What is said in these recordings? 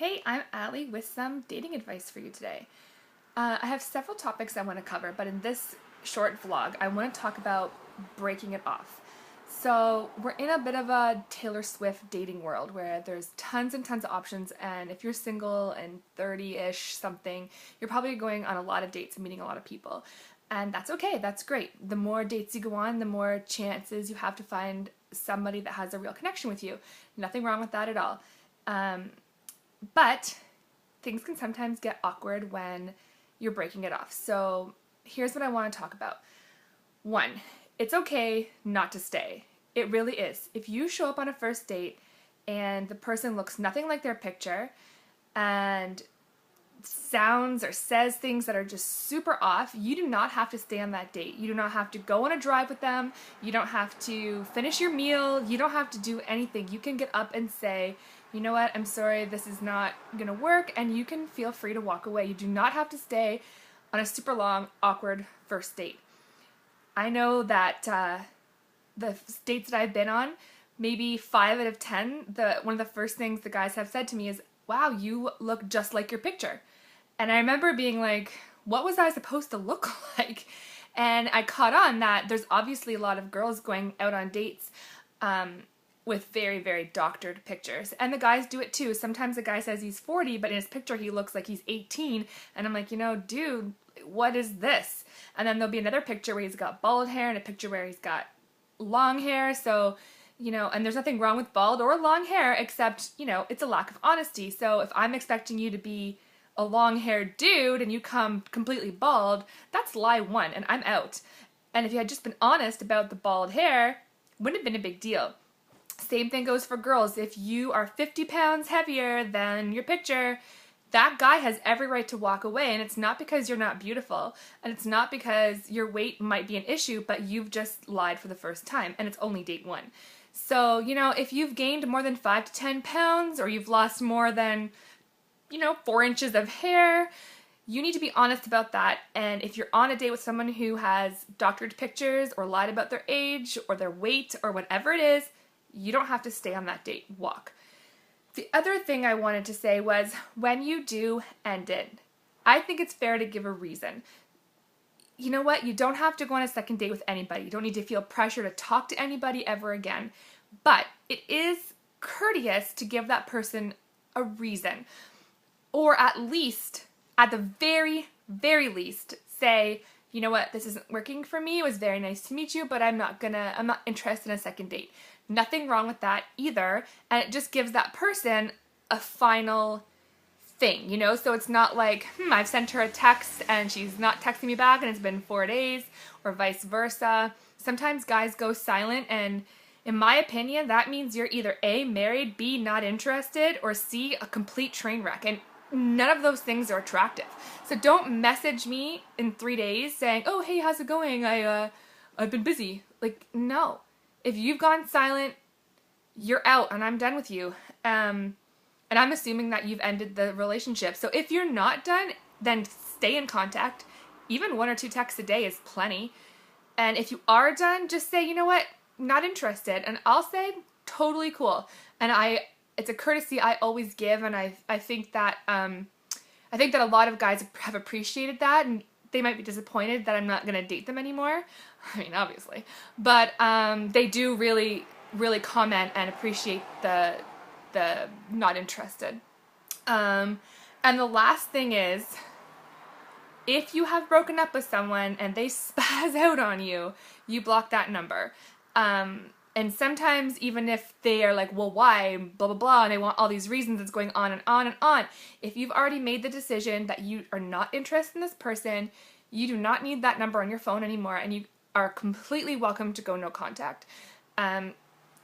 Hey, I'm Allie with some dating advice for you today. I have several topics I want to cover, but in this short vlog, I want to talk about breaking it off. So, we're in a bit of a Taylor Swift dating world where there's tons and tons of options, and if you're single and 30-ish something, you're probably going on a lot of dates and meeting a lot of people. And that's okay, that's great. The more dates you go on, the more chances you have to find somebody that has a real connection with you. Nothing wrong with that at all. But things can sometimes get awkward when you're breaking it off. So here's what I want to talk about. One, it's okay not to stay. It really is. If you show up on a first date and the person looks nothing like their picture and sounds or says things that are just super off, you do not have to stay on that date. You do not have to go on a drive with them. You don't have to finish your meal. You don't have to do anything. You can get up and say, you know what, I'm sorry, this is not gonna work, and you can feel free to walk away. You do not have to stay on a super long, awkward first date. I know that the dates that I've been on, maybe 5 out of 10, one of the first things the guys have said to me is, wow, you look just like your picture. And I remember being like, what was I supposed to look like? And I caught on that there's obviously a lot of girls going out on dates with very, very doctored pictures. And the guys do it too. Sometimes the guy says he's 40, but in his picture he looks like he's 18. And I'm like, dude, what is this? And then there'll be another picture where he's got bald hair and a picture where he's got long hair. So, and there's nothing wrong with bald or long hair, except, it's a lack of honesty. So if I'm expecting you to be a long-haired dude and you come completely bald, that's lie one, and I'm out. And if you had just been honest about the bald hair, wouldn't have been a big deal. Same thing goes for girls. If you are 50 pounds heavier than your picture, that guy has every right to walk away, and it's not because you're not beautiful, and it's not because your weight might be an issue, but you've just lied for the first time, and it's only date one. So, if you've gained more than 5 to 10 pounds, or you've lost more than, 4 inches of hair, you need to be honest about that. And if you're on a date with someone who has doctored pictures or lied about their age or their weight or whatever it is, you don't have to stay on that date. Walk. The other thing I wanted to say was, when you do end it, I think it's fair to give a reason. You know what? You don't have to go on a second date with anybody. You don't need to feel pressure to talk to anybody ever again. But it is courteous to give that person a reason. Or at least, at the very, very least, say, you know what, this isn't working for me. It was very nice to meet you, but I'm not interested in a second date. Nothing wrong with that either. And it just gives that person a final thing, So it's not like, I've sent her a text and she's not texting me back and it's been 4 days, or vice versa. Sometimes guys go silent, and in my opinion, that means you're either A, married, B, not interested, or C, a complete train wreck. And none of those things are attractive. So don't message me in 3 days saying, oh, hey, how's it going? I've been busy. Like, no. If you've gone silent, you're out and I'm done with you. And I'm assuming that you've ended the relationship. So if you're not done, then stay in contact. Even 1 or 2 texts a day is plenty. And if you are done, just say, you know what, not interested. And I'll say, totally cool. And it's a courtesy I always give, and I think that a lot of guys have appreciated that, and they might be disappointed that I'm not going to date them anymore. I mean, obviously. But they do really, really comment and appreciate the not interested. And the last thing is, if you have broken up with someone and they spaz out on you, you block that number. And sometimes even if they are like, well, why, blah, blah, blah, and they want all these reasons, it's going on and on and on. If you've already made the decision that you are not interested in this person, you do not need that number on your phone anymore, and you are completely welcome to go no contact.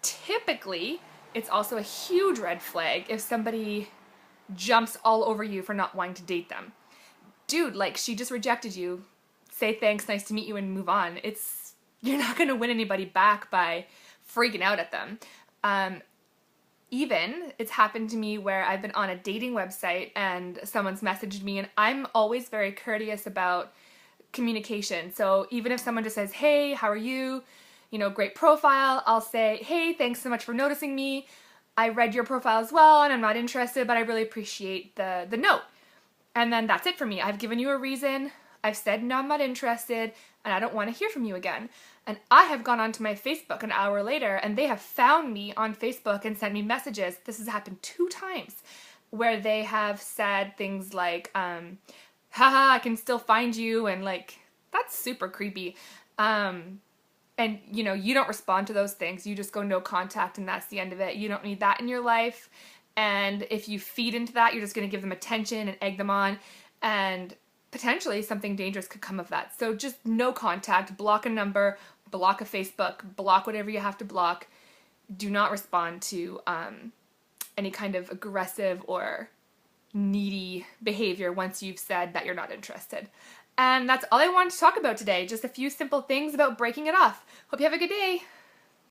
Typically, it's also a huge red flag if somebody jumps all over you for not wanting to date them. Dude, like, she just rejected you. Say thanks, nice to meet you, and move on. You're not going to win anybody back by freaking out at them. Even, it's happened to me where I've been on a dating website and someone's messaged me, and I'm always very courteous about communication. So even if someone just says, hey, how are you? Great profile, I'll say, hey, thanks so much for noticing me. I read your profile as well and I'm not interested, but I really appreciate the note. And then that's it for me. I've given you a reason. I've said, no, I'm not interested, and I don't want to hear from you again. And I have gone onto my Facebook an hour later, and they have found me on Facebook and sent me messages. This has happened 2 times, where they have said things like, haha, I can still find you, and like, that's super creepy. And, you know, you don't respond to those things. You just go no contact, and that's the end of it. You don't need that in your life. And if you feed into that, you're just going to give them attention and egg them on, and potentially something dangerous could come of that. So just no contact, block a number, block a Facebook, block whatever you have to block. Do not respond to any kind of aggressive or needy behavior once you've said that you're not interested. And that's all I wanted to talk about today. Just a few simple things about breaking it off. Hope you have a good day.